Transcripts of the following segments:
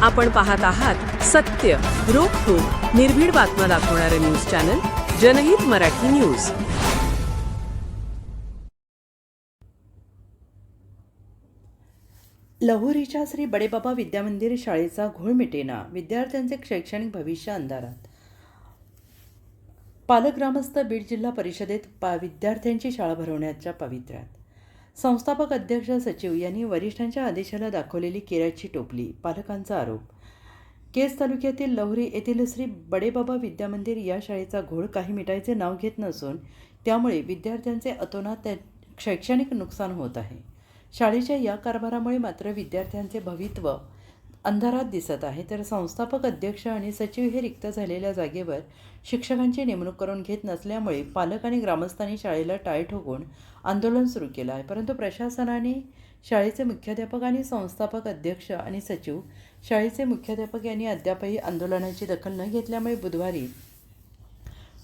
आपण पाहत आहात सत्य, रोखठोक, निर्भीड बातम्या दाखवणारे न्यूज चॅनल जनहित मराठी न्यूज. लहुरीच्या श्री बडेबाबा विद्यामंदिर शाळेचा घोळ मिटेना, विद्यार्थ्यांचे शैक्षणिक भविष्य अंधारात. पालक ग्रामस्थ बीड जिल्हा परिषदेत विद्यार्थ्यांची शाळा भरवण्याच्या पवित्र्यात. संस्थापक अध्यक्ष सचिव यांनी वरिष्ठांच्या आदेशाला दाखवलेली केराची टोपली, पालकांचा आरोप. केज तालुक्यातील लहुरी येथील श्री बडेबाबा विद्यामंदिर या शाळेचा घोळ काही मिटायचे नाव घेत नसून त्यामुळे विद्यार्थ्यांचे अतोनात शैक्षणिक नुकसान होत आहे. शाळेच्या या कारभारामुळे मात्र विद्यार्थ्यांचे भवितव्य अंधारात दिसत आहे. तर संस्थापक अध्यक्ष आणि सचिव हे रिक्त झालेल्या जागेवर शिक्षकांची नेमणूक करून घेत नसल्यामुळे पालक आणि ग्रामस्थांनी शाळेला टाळे ठोकून आंदोलन सुरू केलं आहे. परंतु प्रशासनाने शाळेचे मुख्याध्यापक आणि संस्थापक अध्यक्ष आणि सचिव शाळेचे मुख्याध्यापक यांनी अद्यापही आंदोलनाची दखल न घेतल्यामुळे बुधवारी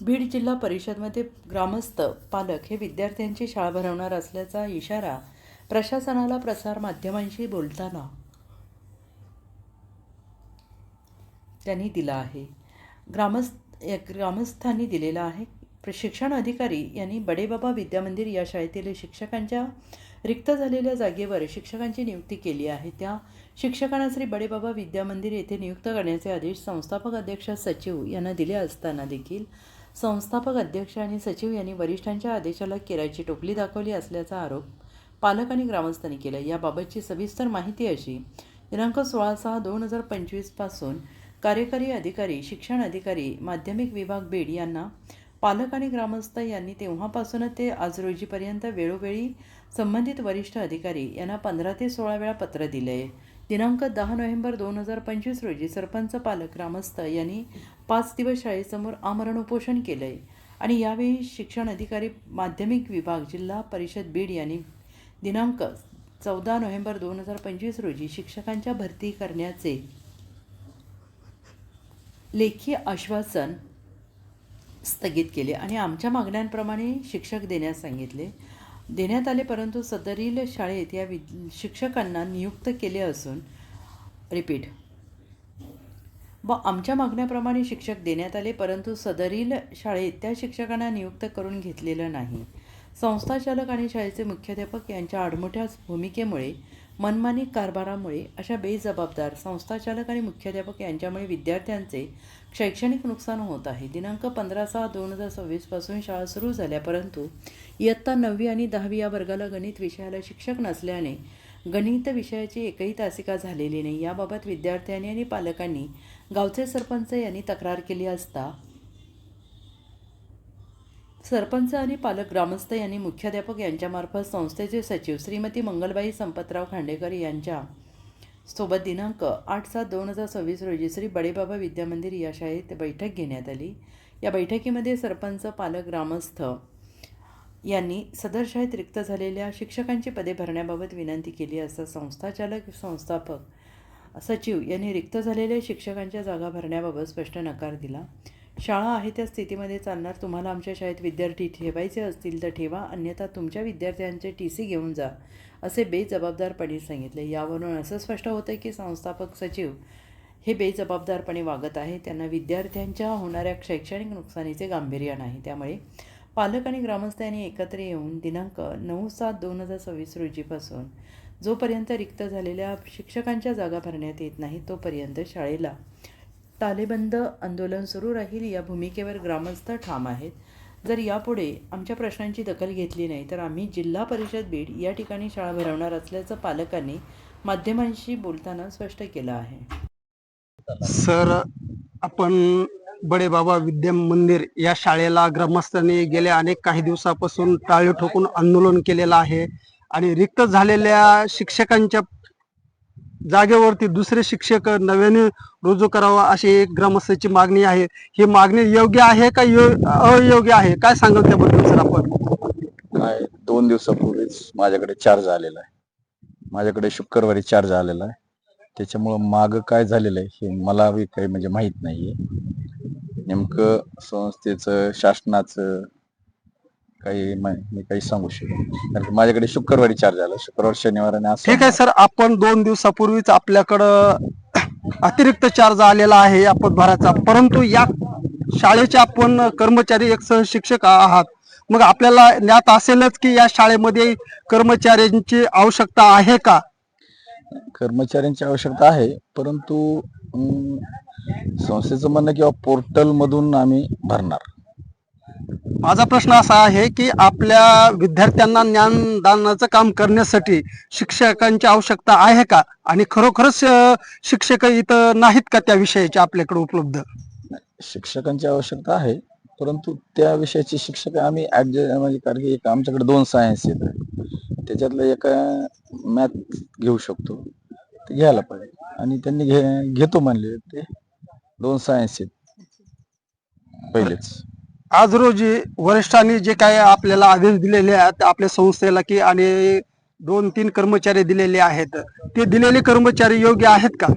बीड जिल्हा परिषदमध्ये ग्रामस्थ पालक हे विद्यार्थ्यांची शाळा भरवणार असल्याचा इशारा प्रशासनाला प्रसारमाध्यमांशी बोलताना त्यांनी दिला आहे. ग्रामस्थांनी दिलेला आहे. शिक्षण अधिकारी यांनी बडेबाबा विद्यामंदिर या शाळेतील शिक्षकांच्या रिक्त झालेल्या जागेवर शिक्षकांची नियुक्ती केली आहे. त्या शिक्षकांना श्री बडेबाबा विद्यामंदिर येथे नियुक्त करण्याचे आदेश संस्थापक अध्यक्ष सचिव यांना दिले असताना देखील संस्थापक अध्यक्ष आणि सचिव यांनी वरिष्ठांच्या आदेशाला केराची टोपली दाखवली असल्याचा आरोप पालक आणि ग्रामस्थांनी केला. याबाबतची सविस्तर माहिती अशी: दिनांक 16/6/2025 पासून कार्यकारी अधिकारी शिक्षण अधिकारी माध्यमिक विभाग बीड यांना पालक आणि ग्रामस्थ यांनी तेव्हापासून ते आज रोजीपर्यंत वेळोवेळी संबंधित वरिष्ठ अधिकारी यांना 15 ते 16 वेळा पत्र दिले आहे. दिनांक 10 नोव्हेंबर 2025 रोजी सरपंच पालक ग्रामस्थ यांनी 5 दिवस शाळेसमोर आमरण उपोषण केले आहे. आणि यावेळी शिक्षण अधिकारी माध्यमिक विभाग जिल्हा परिषद बीड यांनी दिनांक 14 नोव्हेंबर 2025 रोजी शिक्षकांच्या भरती करण्याचे लेखी आश्वासन स्थगित केले आणि आमच्या मागण्यांप्रमाणे शिक्षक देण्यात आले. परंतु सदरील शाळेत या शिक्षकांना नियुक्त केले असून आमच्या मागण्याप्रमाणे शिक्षक देण्यात आले, परंतु सदरील शाळेत त्या शिक्षकांना नियुक्त करून घेतलेलं नाही. संस्थाचालक आणि शाळेचे मुख्याध्यापक यांच्या आडमोठ्या भूमिकेमुळे मनमानी कारभारामुळे अशा बेजबाबदार संस्थाचालक आणि मुख्याध्यापक यांच्यामुळे विद्यार्थ्यांचे शैक्षणिक नुकसान होत आहे. दिनांक 15/6/2026 पासून शाळा सुरू झाल्या, परंतु इयत्ता 9वी आणि 10वी या वर्गाला गणित विषयाला शिक्षक नसल्याने गणित विषयाची एकही तासिका झालेली नाही. याबाबत विद्यार्थ्यांनी आणि पालकांनी गावचे सरपंच यांनी तक्रार केली असता सरपंच आणि पालक ग्रामस्थ यांनी मुख्याध्यापक यांच्यामार्फत संस्थेचे सचिव श्रीमती मंगलबाई संपतराव खांडेकर यांच्या सोबत दिनांक 8/7/2026 रोजी श्री बडेबाबा विद्यामंदिर या शाळेत बैठक घेण्यात आली. या बैठकीमध्ये सरपंच पालक ग्रामस्थ यांनी सदर शाळेत रिक्त झालेल्या शिक्षकांची पदे भरण्याबाबत विनंती केली असता संस्थाचालक संस्थापक सचिव यांनी रिक्त झालेल्या शिक्षकांच्या जागा भरण्याबाबत स्पष्ट नकार दिला. शाळा आहे त्या स्थितीमध्ये चालणार. तुम्हाला आमच्या शाळेत विद्यार्थी ठेवायचे असतील तर ठेवा, अन्यथा तुमच्या विद्यार्थ्यांचे TC घेऊन जा, असे बेजबाबदारपणे सांगितले. यावरून असं स्पष्ट होतं की संस्थापक सचिव हे बेजबाबदारपणे वागत आहे. त्यांना विद्यार्थ्यांच्या होणाऱ्या शैक्षणिक नुकसानीचे गांभीर्य नाही. त्यामुळे पालक आणि ग्रामस्थ यांनी एकत्र येऊन दिनांक 9/7/2026 रोजीपासून जोपर्यंत रिक्त झालेल्या शिक्षकांच्या जागा भरण्यात येत नाही तोपर्यंत शाळेला तालेबंद आंदोलन सुरू राहील या भूमिकेवर ग्रामस्थ ठाम आहेत. जर यापुढे आमच्या प्रश्नांची दखल घेतली नाही तर आम्ही जिल्हा परिषद बीड या ठिकाणी शाळा भरवणार असल्याचं पालकांनी माध्यमांशी बोलताना स्पष्ट केलं आहे. सर, आपण बडेबाबा विद्यामंदिर या शाळेला ग्रामस्थांनी गेल्या काही दिवसापासून टाळे ठोकून आंदोलन केलेलं आहे आणि रिक्त झालेल्या शिक्षकांच्या जागेवरती दुसरे शिक्षक नव्याने रुजू करावा अशी एक ग्रामस्थांची मागणी आहे. ही मागणी योग्य आहे का अयोग्य आहे, काय सांगाल त्याबद्दल सर आपण? काय 2 दिवसापूर्वीच माझ्याकडे चार्ज आलेला आहे. माझ्याकडे शुक्रवारी चार्ज आलेला आहे. त्याच्यामुळं माग काय झालेलं आहे हे मला काही म्हणजे माहित नाहीये. नेमकं संस्थेचं शासनाचं काही मी काही सांगू शकतो, कारण माझ्याकडे शुक्रवारी चार्ज आला. शुक्रवार शनिवार आणि आज. ठीक आहे सर, आपण 2 दिवसापूर्वीच आपल्याकडं अतिरिक्त चार्ज आलेला आहे या पदभाराचा, परंतु या शाळेचे आपण कर्मचारी एक सहशिक्षक आहात, मग आपल्याला ज्ञात असेलच की या शाळेमध्ये कर्मचाऱ्यांची आवश्यकता आहे का? कर्मचाऱ्यांची आवश्यकता आहे, परंतु संस्थेचं म्हणणं किंवा पोर्टल मधून आम्ही भरणार. माझा प्रश्न असा आहे की आपल्या विद्यार्थ्यांना ज्ञानदानाचं काम करण्यासाठी शिक्षकांची आवश्यकता आहे का, आणि खरोखरच शिक्षक इथं नाहीत का त्या विषयाचे आपल्याकडे उपलब्ध? शिक्षकांची आवश्यकता आहे, परंतु त्या विषयाचे शिक्षक आम्ही ऍडजस्ट म्हणजे कारण की एक आमच्याकडे 2 सायन्स आहेत, त्याच्यातलं एक मॅथ घेऊ शकतो, ते घ्यायला पाहिजे, आणि त्यांनी घेतो म्हणले. ते 2 सायन्स आहेत पहिलेच. आज रोजी वरिष्ठांनी जे काय आपल्याला आदेश दिलेले आहेत आपल्या संस्थेला की आणि 2-3 कर्मचारी दिलेले आहेत, ते दिलेले कर्मचारी योग्य आहेत का?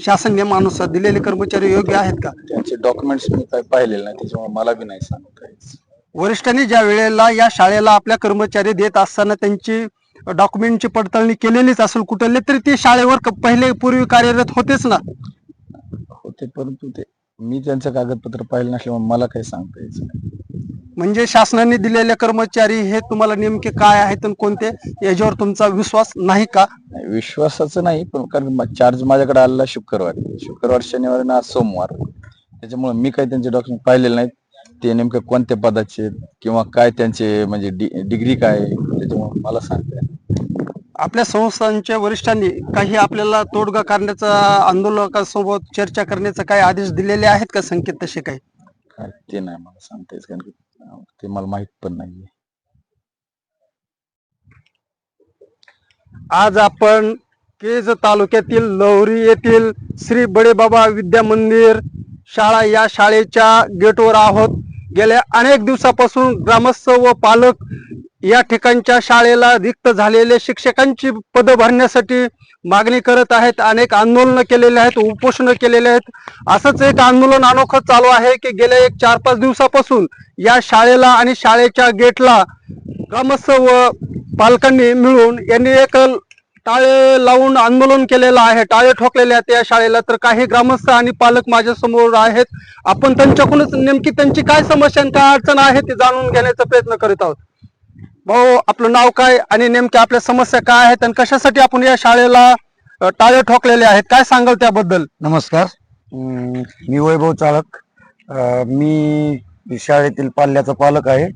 शासन नियमानुसार दिलेले कर्मचारी योग्य आहेत का? त्यांचे डॉक्युमेंट्स मी काही पाहिलेले नाही, त्याच्यामुळे मला बी नाही सांगता येत. वरिष्ठांनी ज्या वेळेला या शाळेला आपल्या कर्मचारी देत असताना त्यांची डॉक्युमेंटची पडताळणी केलेलीच असेल कुठले तरी, ते शाळेवर पहिले पूर्वी कार्यरत होतेच ना? होते, परंतु ते मी त्यांचं कागदपत्र पाहिलं नसल्यामुळे मला काही सांगता यायचं नाही. म्हणजे शासनाने दिलेले कर्मचारी हे तुम्हाला नेमके काय आहेत आणि कोणते, याच्यावर तुमचा विश्वास नाही का? विश्वासाचं नाही, पण कारण चार्ज माझ्याकडे आलेला शुक्रवार शनिवार आणि आज सोमवार, त्याच्यामुळे मी काही त्यांचे डॉक्युमेंट पाहिलेले नाहीत. ते नेमके कोणत्या पदाचे किंवा काय त्यांचे म्हणजे डिग्री काय आहे, त्याच्यामुळे मला सांगता येईल. आपल्या संस्थांच्या वरिष्ठांनी काही आपल्याला तोडगा करण्याचा, आंदोलकांसोबत चर्चा करण्याचा काही आदेश दिलेले आहेत का, संकेत तसे काही? काय ते नाही मला सांगता येत, कारण की ते मला माहित पण नाहीये. आज आपण केज तालुक्यातील लवरी येथील श्री बडेबाबा विद्या मंदिर शाळा या शाळेच्या गेटवर आहोत. गेल्या अनेक दिवसापासून ग्रामस्थ व पालक या ठिकाणच्या शाळेला रिक्त झालेले शिक्षकांची पदं भरण्यासाठी मागणी करत आहेत. अनेक आंदोलन केलेले आहेत, उपोषण केलेले आहेत. असंच एक आंदोलन अनोखं चालू आहे की गेल्या 4-5 दिवसापासून या शाळेला आणि शाळेच्या गेटला ग्रामस्थ व पालकांनी मिळून यांनी एक टाळे लावून आंदोलन केलेलं आहे, टाळे ठोकलेले आहेत या शाळेला. तर काही ग्रामस्थ आणि पालक माझ्या समोर आहेत, आपण त्यांच्याकडूनच नेमकी त्यांची काय समस्या आणि काय अडचण आहे ते जाणून घेण्याचा प्रयत्न करीत आहोत. भाऊ, आपलं नाव काय आणि नेमक्या आपल्या समस्या काय आहेत आणि कशासाठी आपण या शाळेला टाळे ठोकलेले आहेत, काय सांगाल त्याबद्दल? नमस्कार, मी वैभव चाळक. मी शाळेतील पाल्याचा पालक आहे.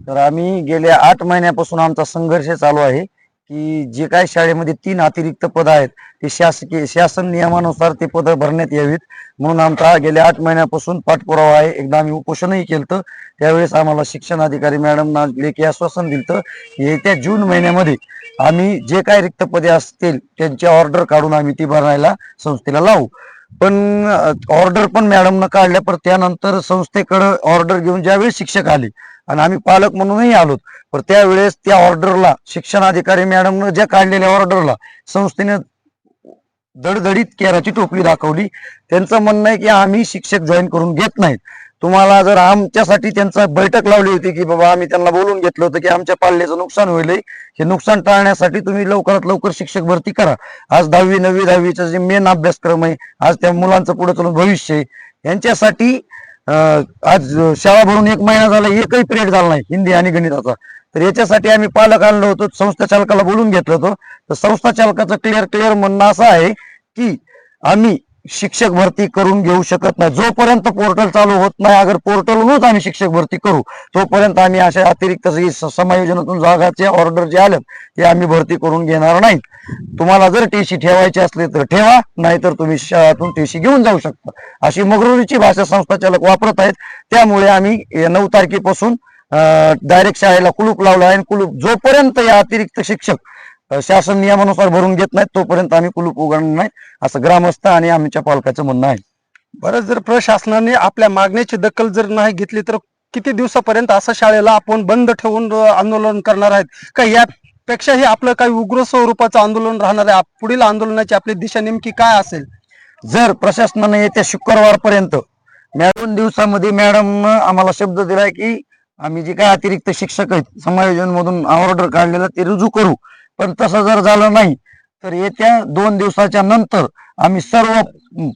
तर आम्ही गेल्या 8 महिन्यापासून आमचा संघर्ष चालू आहे की जे काही शाळेमध्ये 3 अतिरिक्त पद आहेत ते शासन नियमानुसार ते पद भरण्यात यावीत, म्हणून आमचा गेल्या 8 महिन्यापासून पाठपुरावा आहे. एकदा आम्ही उपोषणही केलं, त्यावेळेस आम्हाला शिक्षण अधिकारी मॅडमना लेखी आश्वासन दिलं की येत्या जून महिन्यामध्ये आम्ही जे काही रिक्त पदे असतील त्यांची ऑर्डर काढून आम्ही ती भरायला संस्थेला लावू. पण ऑर्डर पण मॅडमनं काढल्या, पण त्यानंतर संस्थेकडे ऑर्डर घेऊन ज्यावेळेस शिक्षक आले आणि आम्ही पालक म्हणूनही आलो, पण त्यावेळेस त्या ऑर्डरला शिक्षण अधिकारी मॅडमनं ज्या काढलेल्या ऑर्डरला संस्थेने दडदडीत केराची टोपली दाखवली. त्यांचं म्हणणं आहे की आम्ही शिक्षक जॉईन करून घेत नाहीत. तुम्हाला जर आमच्यासाठी त्यांचा बैठक लावली होती की बाबा आम्ही त्यांना बोलून घेतलं होतं की आमच्या पाल्याचं नुकसान होईल, हे नुकसान टाळण्यासाठी तुम्ही लवकरात लवकर शिक्षक भरती करा. आज 10वी 9वी 10वीचा जे मेन अभ्यासक्रम आहे, आज त्या मुलांचं पुढे चालून भविष्य आहे, यांच्यासाठी आज शाळा भरून 1 महिना झाला, एकही पिरियड झाला नाही हिंदी आणि गणिताचा. तर याच्यासाठी आम्ही पालक आणलो होतो, संस्था चालकाला बोलून घेतलं होतं. तर संस्था चालकाचं क्लिअर म्हणणं असं आहे की आम्ही शिक्षक भरती करून घेऊ शकत नाही जोपर्यंत पोर्टल चालू होत नाही. अगर पोर्टलवरूनच आम्ही शिक्षक भरती करू तोपर्यंत आम्ही अशा अतिरिक्त समायोजनातून जागाचे ऑर्डर जे आले ते आम्ही भरती करून घेणार नाही. तुम्हाला जर टीसी ठेवायची असली तर ठेवा, नाहीतर तुम्ही शाळेतून टीसी घेऊन जाऊ शकता, अशी मगरुरीची भाषा संस्था चालक वापरत आहेत. त्यामुळे आम्ही 9 तारखेपासून डायरेक्ट शाळेला कुलूप लावलं आहे. कुलूप जोपर्यंत या अतिरिक्त शिक्षक शासन नियमानुसार भरून घेत नाहीत तोपर्यंत आम्ही कुलूप उघडणार नाही, असं ग्रामस्थ आणि आमच्या पालकाचं म्हणणं आहे. बरं, जर प्रशासनाने आपल्या मागणीची दखल जर नाही घेतली तर किती दिवसापर्यंत असं शाळेला आपण बंद ठेवून आंदोलन करणार आहेत का? यापेक्षाही आपलं काही उग्र स्वरूपाचं आंदोलन राहणार आहे? पुढील आंदोलनाची आपली दिशा नेमकी काय असेल? जर प्रशासनाने येत्या शुक्रवारपर्यंत 2 दिवसामध्ये मॅडम आम्हाला शब्द दिलाय की आम्ही जे काही अतिरिक्त शिक्षक आहेत समायोजन मधून ऑर्डर काढलेला ते रुजू करू, पण तसं जर झालं नाही तर येत्या 2 दिवसाच्या नंतर आम्ही सर्व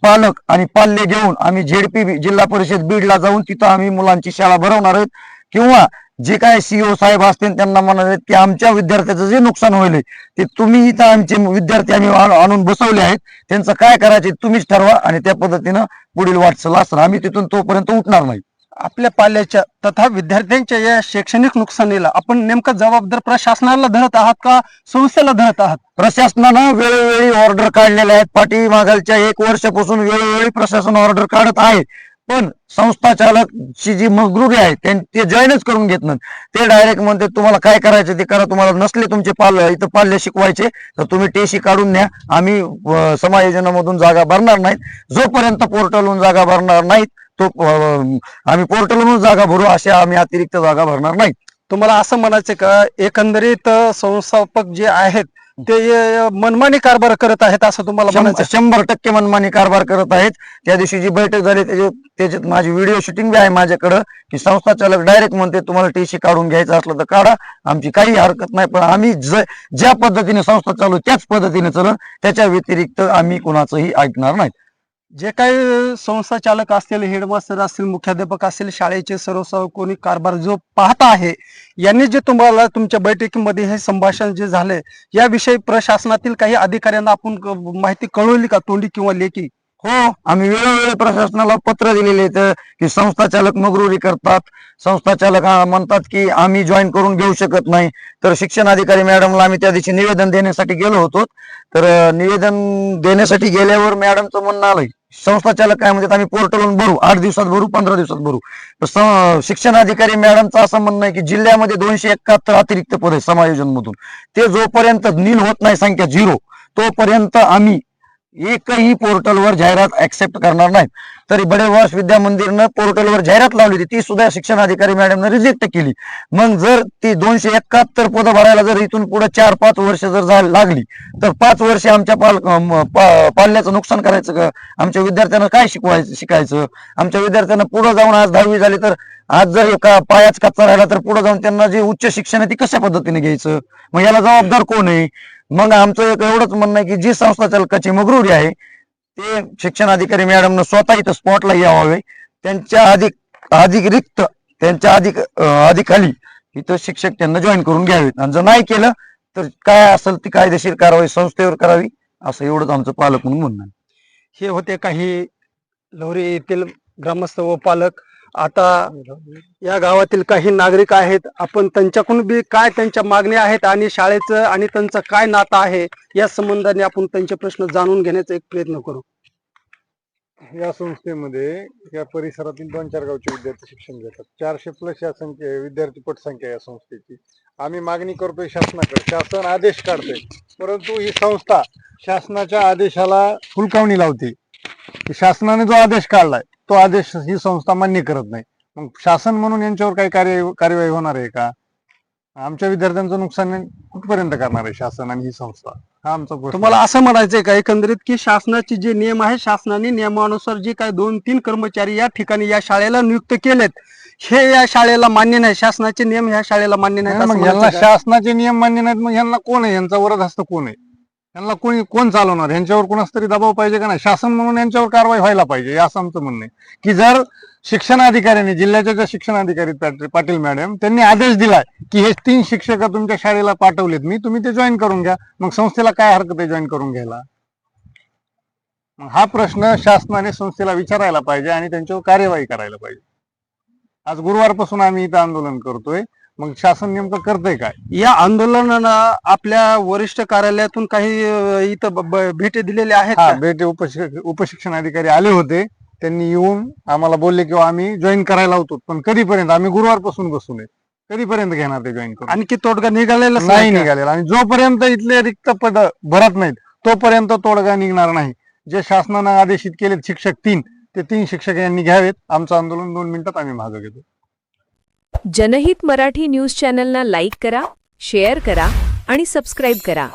पालक आणि पाल्य घेऊन आम्ही झेडपी जिल्हा परिषद बीडला जाऊन तिथं आम्ही मुलांची शाळा भरवणार आहोत किंवा जे काय सीओ साहेब असतील त्यांना म्हणणार आहेत की आमच्या विद्यार्थ्याचं जे नुकसान होईल ते तुम्ही इथं आमचे विद्यार्थी आम्ही आणून बसवले आहेत त्यांचं काय करायचे तुम्हीच ठरवा आणि त्या पद्धतीनं पुढील वाटचाल असणार आम्ही तिथून तोपर्यंत उठणार नाही. आपल्या पाल्याच्या तथा विद्यार्थ्यांच्या या शैक्षणिक नुकसानीला आपण नेमकं जबाबदार प्रशासनाला धरत आहात का संस्थेला धरत आहात? प्रशासनानं वेळोवेळी ऑर्डर काढलेल्या आहेत. पाठीमागच्या 1 वर्षापासून वेळोवेळी प्रशासन ऑर्डर काढत आहे, पण संस्था चालकची जी मगरुरी आहे ते जॉईनच करून घेत नाहीत. ते डायरेक्ट म्हणते तुम्हाला काय करायचं ते करा, तुम्हाला नसले तुमचे इथं पाल्य शिकवायचे तर तुम्ही टेशी काढून न्या, आम्ही समायोजनामधून जागा भरणार नाहीत. जोपर्यंत पोर्टलहून जागा भरणार नाहीत तो आम्ही पोर्टलहून जागा भरू, अशा आम्ही अतिरिक्त जागा भरणार नाहीत. तुम्हाला असं म्हणायचं का एकंदरीत संस्थापक जे आहेत ते मनमानी कारभार करत आहेत असं तुम्हाला म्हणायचं? 100% मनमानी कारभार करत आहेत. त्या दिवशी जी बैठक झाली त्याच्यात माझी व्हिडिओ शूटिंग बी आहे माझ्याकडं की संस्था चालक डायरेक्ट म्हणते तुम्हाला टीसी काढून घ्यायचं असलं तर काढा, आमची काही हरकत नाही, पण आम्ही ज्या पद्धतीने संस्था चालू त्याच पद्धतीने चालू, त्याच्या व्यतिरिक्त आम्ही कुणाचंही ऐकणार नाही. जे काही संस्था चालक असतील, हेडमास्टर असतील, मुख्याध्यापक असतील, शाळेचे सर्व कोणी कारभार जो पाहता आहे यांनी जे तुम्हाला तुमच्या बैठकीमध्ये हे संभाषण जे झाले याविषयी प्रशासनातील काही अधिकाऱ्यांना आपण माहिती कळवली का, तोंडी किंवा लेखी? हो, आम्ही वेळोवेळी प्रशासनाला पत्र दिलेले आहेत की संस्था चालक मगरुरी करतात, संस्था चालक म्हणतात की आम्ही जॉईन करून घेऊ शकत नाही. तर शिक्षण अधिकारी मॅडमला आम्ही त्या दिवशी निवेदन देण्यासाठी गेलो होतो, तर निवेदन देण्यासाठी गेल्यावर मॅडमचं म्हणणं आलंय संस्था चालक काय म्हणतात आम्ही पोर्टलवरून भरू, 8 दिवसात भरू, 15 दिवसात भरू. तर शिक्षण अधिकारी मॅडमचं असं म्हणणं आहे की जिल्ह्यामध्ये 271 अतिरिक्त पद आहे समायोजन मधून, ते जोपर्यंत नील होत नाही संख्या 0 तोपर्यंत आम्ही एकही पोर्टलवर जाहिरात ऍक्सेप्ट करणार नाहीत. तरी बडेवास विद्या मंदिरनं पोर्टलवर जाहिरात लावली होती, ती सुद्धा शिक्षण अधिकारी मॅडमने रिजेक्ट केली. मग जर ती 271 पद भरायला जर इथून पुढे 4-5 वर्ष जर लागली तर 5 वर्ष आमच्या पाल्याचं नुकसान करायचं का? आमच्या विद्यार्थ्यांना काय शिकायचं? आमच्या विद्यार्थ्यांना पुढे जाऊन आज 10वी झाली तर आज जर एका पायाच कच्चा राहिला तर पुढे जाऊन त्यांना जे उच्च शिक्षण आहे ती कशा पद्धतीने घ्यायचं? मग याला जबाबदार कोण आहे? मग आमचं एक एवढंच म्हणणं आहे की जी संस्था चालकाची मगरुरी आहे ते शिक्षण अधिकारी मॅडमनं स्वतः इथं स्पॉटला यावे, त्यांच्या अधिखाली इथं शिक्षक त्यांना जॉईन करून घ्यावेत, आणि जर नाही केलं तर काय असेल ती कायदेशीर कारवाई संस्थेवर करावी, असं एवढंच आमचं पालक म्हणून म्हणणं आहे. हे होते काही लवरी येथील ग्रामस्थ व पालक. आता या गावातील काही नागरिक आहेत, आपण त्यांच्याकडून बी काय त्यांच्या मागण्या आहेत आणि शाळेचं आणि त्यांचं काय नातं आहे या संबंधाने आपण त्यांचे प्रश्न जाणून घेण्याचा एक प्रयत्न करू. या संस्थेमध्ये या परिसरातील 2-4 गावचे विद्यार्थी शिक्षण घेतात. 400+ या संख्या विद्यार्थी पटसंख्या या संस्थेची. आम्ही मागणी करतोय शासनाकडे, शासन आदेश काढतोय, परंतु ही संस्था शासनाच्या आदेशाला फुलकावणी लावते की शासनाने जो आदेश काढलाय तो आदेश ही संस्था मान्य करत नाही. मग शासन म्हणून यांच्यावर काही कार्यवाही होणार आहे का? आमच्या विद्यार्थ्यांचं नुकसान कुठपर्यंत करणार आहे शासन आणि ही संस्था, हा आमचा प्रश्न. तुम्हाला असं म्हणायचंय का एकंदरीत की शासनाचे जे नियम आहे, शासनाने नियमानुसार जे काही 2-3 कर्मचारी या ठिकाणी या शाळेला नियुक्त केलेत हे या शाळेला मान्य नाही, शासनाचे नियम ह्या शाळेला मान्य नाही, नाही? मग यांना शासनाचे नियम मान्य नाहीत, मग यांना कोण आहे? यांचा वरदहस्त कोण आहे? यांना कोण चालवणार? यांच्यावर कोणाच तरी दबाव पाहिजे का नाही? शासन म्हणून यांच्यावर कारवाई व्हायला पाहिजे, असं आमचं म्हणणं आहे. की जर शिक्षण अधिकाऱ्यांनी, जिल्ह्याच्या ज्या शिक्षण अधिकारी पाटील मॅडम त्यांनी आदेश दिलाय की हे 3 शिक्षक तुमच्या शाळेला पाठवलेत मी, तुम्ही ते जॉईन करून घ्या, मग संस्थेला काय हरकत आहे जॉईन करून घ्यायला? हा प्रश्न शासनाने संस्थेला विचारायला पाहिजे आणि त्यांच्यावर कार्यवाही करायला पाहिजे. आज गुरुवारपासून आम्ही इथं आंदोलन करतोय, मग शासन नेमकं करतंय काय? या आंदोलनाला आपल्या वरिष्ठ कार्यालयातून काही इथं भेटी दिलेल्या आहेत हा, का? भेटे उपशिक्षण अधिकारी आले होते, त्यांनी येऊन आम्हाला बोलले की आम्ही जॉईन करायला होतो, पण कधीपर्यंत? आम्ही गुरुवारपासून बसून आहे, कधीपर्यंत घेणार ते जॉईन करून? आणखी तोडगा निघालेला नाही निघालेला, आणि जोपर्यंत इथले रिक्त पद भरत नाहीत तोपर्यंत तोडगा निघणार नाही. जे शासनानं आदेशित केले शिक्षक 3 ते 3 शिक्षक यांनी घ्यावेत. आमचं आंदोलन 2 मिनिटात आम्ही मागे घेतो. जनहित मराठी न्यूज चॅनलना लाईक करा, शेअर करा आणि सबस्क्राईब करा.